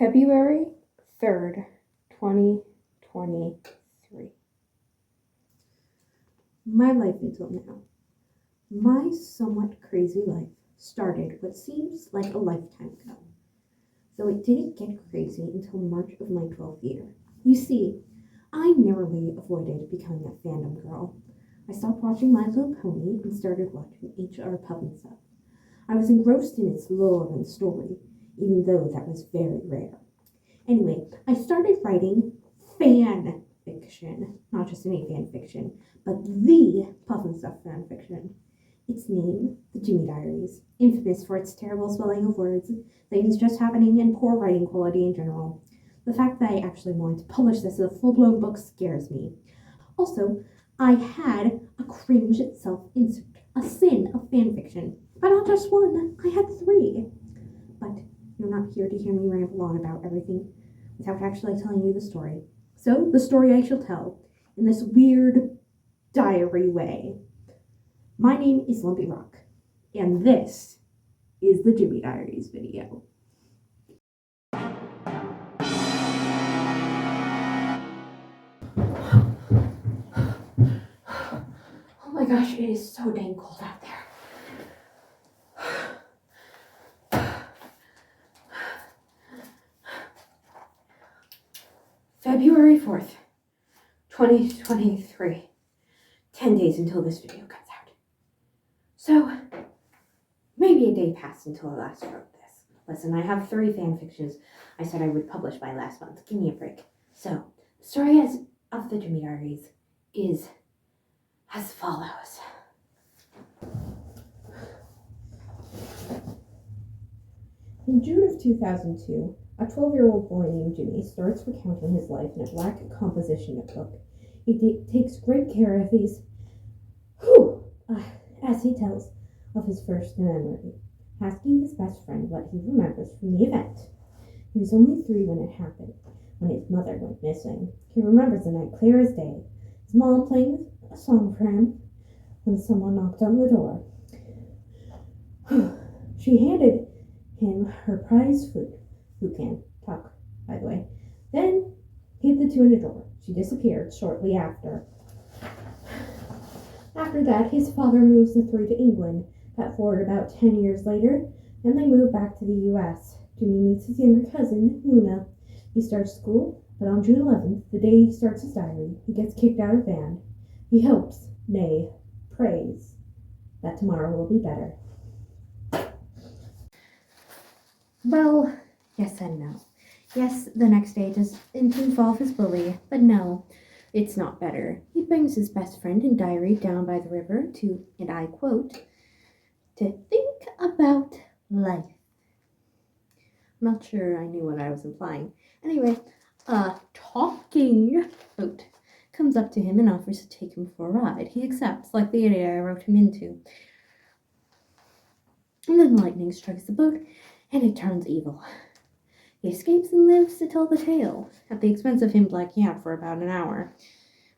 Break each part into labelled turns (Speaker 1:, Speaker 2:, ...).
Speaker 1: February 3rd, 2023. My life until now. My somewhat crazy life started what seems like a lifetime ago, though it didn't get crazy until March of my 12th year. You see, I narrowly avoided becoming a fandom girl. I stopped watching My Little Pony and started watching H.R. Pufnstuf. I was engrossed in its lore and story, even though that was very rare. Anyway, I started writing fan fiction, not just any fan fiction, but the Pufnstuf fan fiction. Its name, The Jimmy Diaries, infamous for its terrible spelling of words, things just happening, and poor writing quality in general. The fact that I actually wanted to publish this as a full-blown book scares me. Also, I had a cringe self-insert, a sin of fan fiction, but not just one, I had 3. But you're not here to hear me ramble on about everything without actually telling you the story. So, the story I shall tell in this weird diary way. My name is Lumpy Rock, and this is the Jimmy Diaries video. Oh my gosh, it is so dang cold out there. February 4th, 2023. 10 days until this video comes out. So, maybe a day passed until I last wrote this. Listen, I have 3 fan fictions I said I would publish by last month. Give me a break. So, the story of the Jimmy Diaries is as follows. In June of 2002, a 12-year-old boy named Jimmy starts recounting his life in a black composition notebook. He takes great care of these, as he tells of his first memory, asking his best friend what he remembers from the event. He was only 3 when it happened, when his mother went missing. He remembers the night clear as day, his mom playing a song for him when someone knocked on the door. She handed him her prized flute, who can talk, by the way, then hid the 2 in a drawer. She disappeared shortly after. After that, his father moves the 3 to England. Cut forward about 10 years later, and they move back to the U.S. Jimmy meets his younger cousin, Luna. He starts school, but on June 11th, the day he starts his diary, he gets kicked out of band. He hopes, nay, prays, that tomorrow will be better. Well, yes and no. Yes, the next day does involve his bully, but no, it's not better. He brings his best friend and diary down by the river to, and I quote, to think about life. I'm not sure I knew what I was implying. Anyway, a talking boat comes up to him and offers to take him for a ride. He accepts, like the idiot I wrote him into. And then lightning strikes the boat, and it turns evil. He escapes and lives to tell the tale, at the expense of him blacking out for about an hour.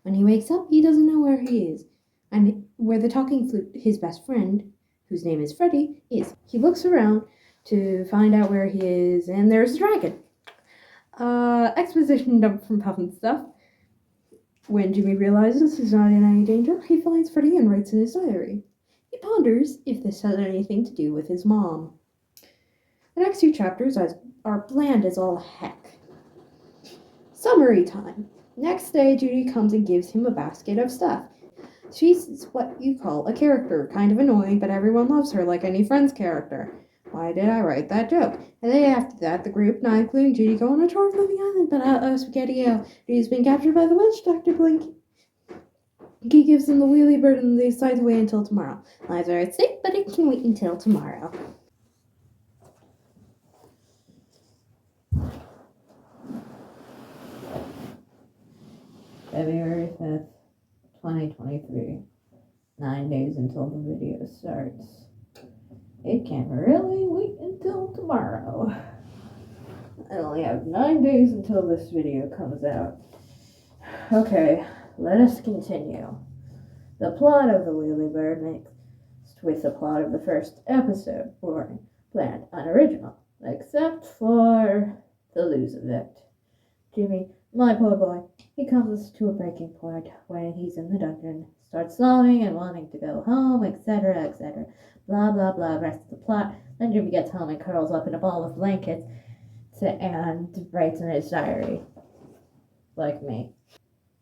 Speaker 1: When he wakes up, he doesn't know where he is, and where the talking flute, his best friend, whose name is Freddy, is. He looks around to find out where he is, and there's a dragon. Exposition dump from Pufnstuf. When Jimmy realizes he's not in any danger, he finds Freddy and writes in his diary. He ponders if this has anything to do with his mom. The next 2 chapters are bland as all heck. Summary time. Next day, Judy comes and gives him a basket of stuff. She's what you call a character, kind of annoying, but everyone loves her like any Friends character. Why did I write that joke? And then after that, the group, not including Judy, go on a tour of Living Island, but Spaghetti-O. Judy's been captured by the witch, Dr. Blink. He gives them the wheelie bird and they slide away until tomorrow. Lives are at stake, but it can wait until tomorrow. February 5th, 2023. 9 days until the video starts. It can really wait until tomorrow. I only have 9 days until this video comes out. Okay, let us continue. The plot of The Wheelie Bird mixed with the plot of the first episode. Boring, bland, unoriginal. Except for
Speaker 2: to lose it. Jimmy, my poor boy, he comes to a breaking point when he's in the dungeon, starts sobbing and wanting to go home, etc., etc. Blah, blah, blah, rest of the plot. Then Jimmy gets home and curls up in a ball of blankets and writes in his diary. Like me.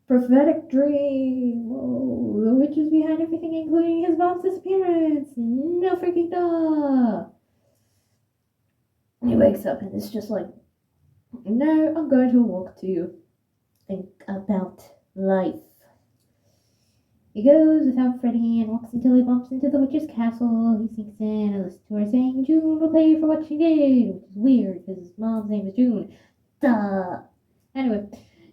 Speaker 2: Prophetic dream. Whoa, the witch is behind everything, including his mom's disappearance. No freaking duh. He wakes up and it's just like, no, I'm going to walk to think about life. He goes without Freddy and walks until he bumps into the witch's castle. He sneaks in and listens to her saying June will pay for what she did, which is weird because his mom's name is June. Duh. Anyway,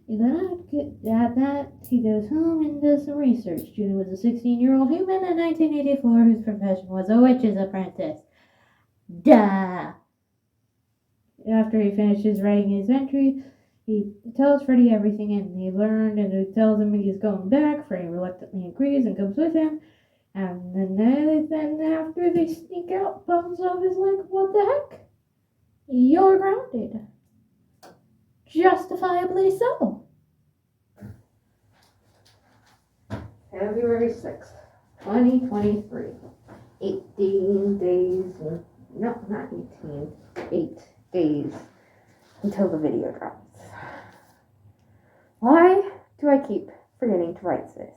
Speaker 2: at that, he goes home and does some research. June was a 16-year-old human in 1984 whose profession was a witch's apprentice. Duh. After he finishes writing his entry, he tells Freddy everything and he learned, and he tells him he's going back. Freddy reluctantly agrees and comes with him. And then after they sneak out, Pufnstuf is like, what the heck? You're grounded. Justifiably so. February 6th, 2023. 18 days. No, not 18. 8 days until the video drops. Why do I keep forgetting to write this?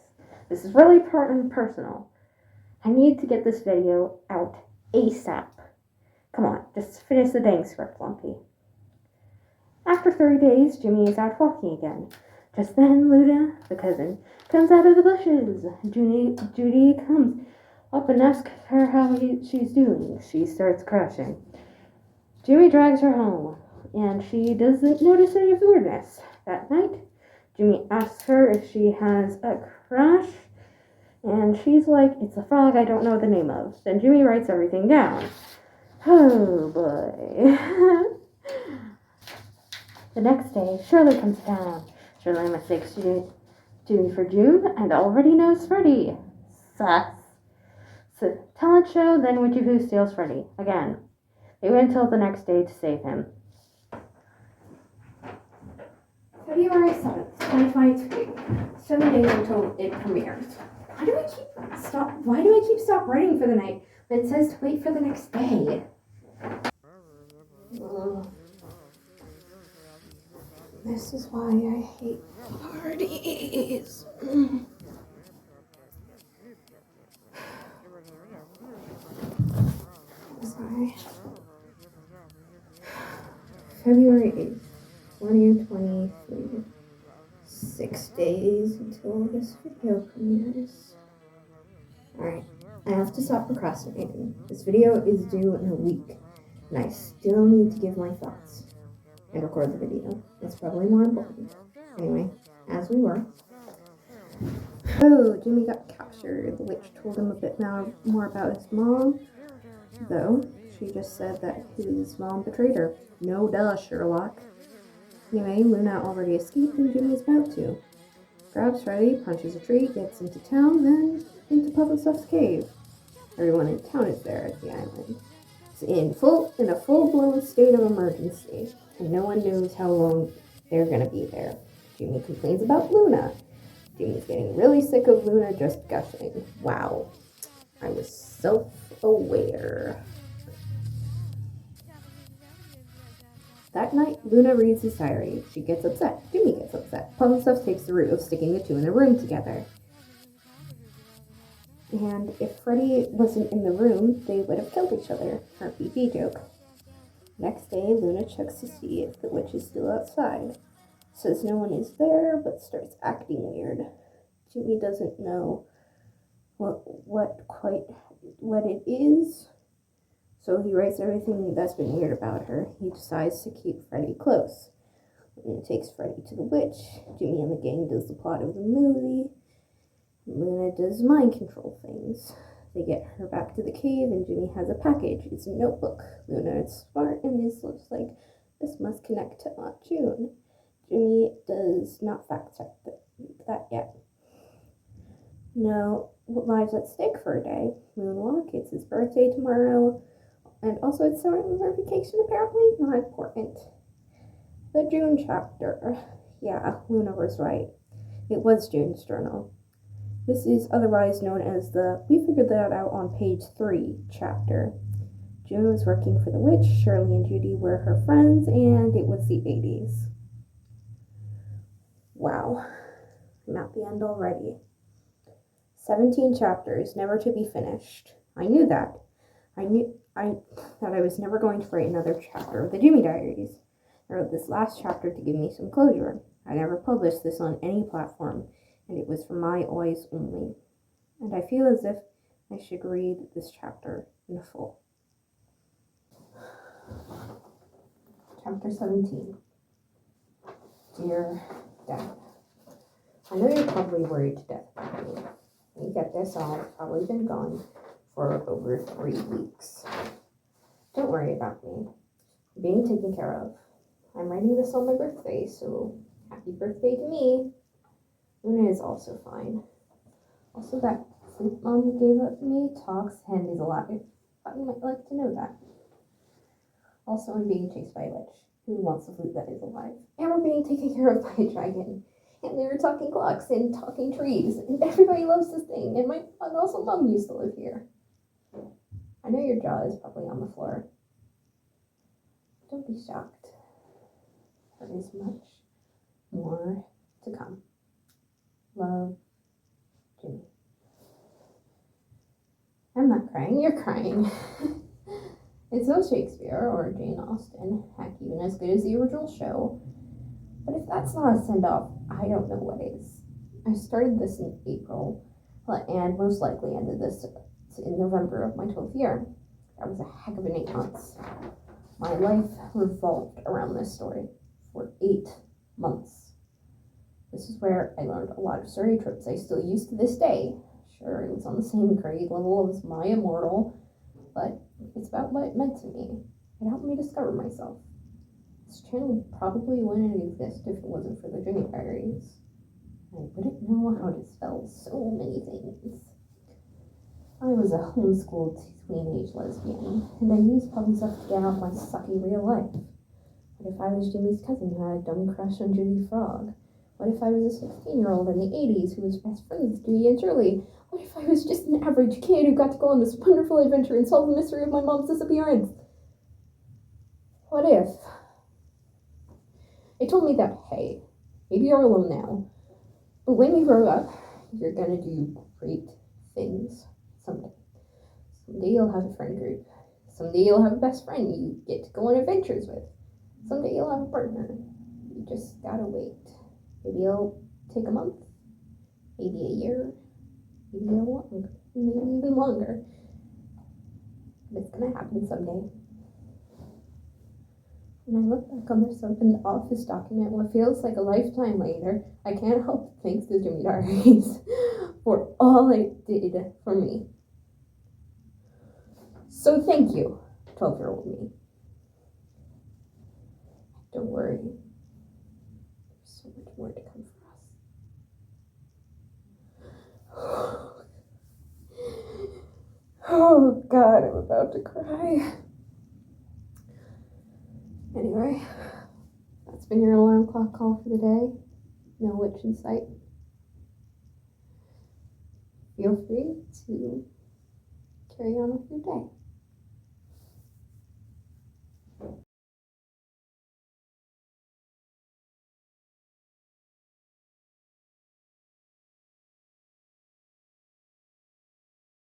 Speaker 2: This is really personal. I need to get this video out ASAP. Come on, just finish the dang script, Lumpy. After 30 days, Jimmy is out walking again. Just then, Luna, the cousin, comes out of the bushes. Judy comes up and asks her how she's doing. She starts crashing. Jimmy drags her home, and she doesn't notice any of the weirdness. That night, Jimmy asks her if she has a crush, and she's like, it's a frog I don't know the name of. Then Jimmy writes everything down. Oh, boy. The next day, Shirley comes down. Shirley mistakes June for June and already knows Freddy. Sus. So, talent show, then Witchy Poo steals Freddy. Again. They wait until the next day to save him.
Speaker 1: February 7th, 2023. 7 days until it premieres. Why do I keep stop writing for the night when it says to wait for the next day? This is why I hate parties. Sorry. February 8th, 2023. 6 days until this video premieres. Alright, I have to stop procrastinating. This video is due in a week, and I still need to give my thoughts and record the video. It's probably more important. Anyway, as we were. Oh, Jimmy got captured. The witch told him a bit more about his mom, though she just said that his mom betrayed her. No duh, Sherlock. Anyway, Luna already escaped and Jimmy's about to. Grabs Freddy, punches a tree, gets into town, then into Pufnstuf's cave. Everyone in town is there at the island. It's in a full-blown state of emergency, and no one knows how long they're gonna be there. Jimmy complains about Luna. Jimmy's getting really sick of Luna just gushing. Wow. I was self-aware. That night, Luna reads his diary. She gets upset. Jimmy gets upset. Pufnstuf takes the route of sticking the two in a room together. And if Freddy wasn't in the room, they would have killed each other. Her BP joke. Next day, Luna checks to see if the witch is still outside. Says no one is there, but starts acting weird. Jimmy doesn't know what it is. So he writes everything that's been weird about her. He decides to keep Freddy close. Luna takes Freddy to the witch. Jimmy and the gang does the plot of the movie. Luna does mind control things. They get her back to the cave and Jimmy has a package. It's a notebook. Luna is smart and this looks like this must connect to Aunt June. Jimmy does not fact check that yet. No lives at stake for a day. Moonwalk, it's his birthday tomorrow. And also it's summer vacation, apparently. Not important. The June chapter. Yeah, Luna was right. It was June's journal. This is otherwise known as the We Figured That Out on Page 3 chapter. June was working for the witch, Shirley and Judy were her friends, and it was the 80s. Wow, I'm at the end already. 17 chapters, never to be finished. I knew that. I knew that I was never going to write another chapter of the Jimmy Diaries. I wrote this last chapter to give me some closure. I never published this on any platform, and it was for my eyes only. And I feel as if I should read this chapter in full. Chapter 17. Dear Dad, I know you're probably worried to death about me. When you get this, I've probably been gone for over 3 weeks. Don't worry about me. I'm being taken care of. I'm writing this on my birthday, so happy birthday to me. Luna is also fine. Also, that flute Mom gave up me talks and is alive. Thought you might like to know that. Also, I'm being chased by a witch who wants a flute that is alive. And we're being taken care of by a dragon. And they were talking clocks and talking trees. And everybody loves this thing. And also Mom used to live here. I know your jaw is probably on the floor. Don't be shocked. There is much more to come. Love, Jimmy. I'm not crying, you're crying. It's no Shakespeare or Jane Austen, heck, even as good as the original show. But if that's not a send-off, I don't know what is. I started this in April, and most likely ended this in November of my 12th year. That was a heck of an 8 months. My life revolved around this story for 8 months. This is where I learned a lot of story tropes I still use to this day. Sure, it was on the same grade level as My Immortal, but it's about what it meant to me. It helped me discover myself. This channel probably wouldn't exist if it wasn't for the Jimmy Diaries. I wouldn't know how to spell so many things. I was a homeschooled teenage lesbian, and I used Pufnstuf to get out my sucky real life. What if I was Jimmy's cousin who had a dumb crush on Judy Frog? What if I was a 16-year-old in the 80s who was best friends with Judy and Shirley? What if I was just an average kid who got to go on this wonderful adventure and solve the mystery of my mom's disappearance? What if? It told me that, hey, maybe you're alone now, but when you grow up, you're gonna do great things someday. Someday you'll have a friend group. Someday you'll have a best friend you get to go on adventures with. Someday you'll have a partner. You just gotta wait. Maybe it'll take a month, maybe a year, maybe even longer. But it's gonna happen someday. When I look back on this open office document, what feels like a lifetime later, I can't help but thank the Jimmy Diaries for all it did for me. So thank you, 12-year-old me. Don't worry. There's so much more to come for us. Oh God, I'm about to cry. Anyway, that's been your alarm clock call for the day. No witch in sight. Feel free to carry on with your day.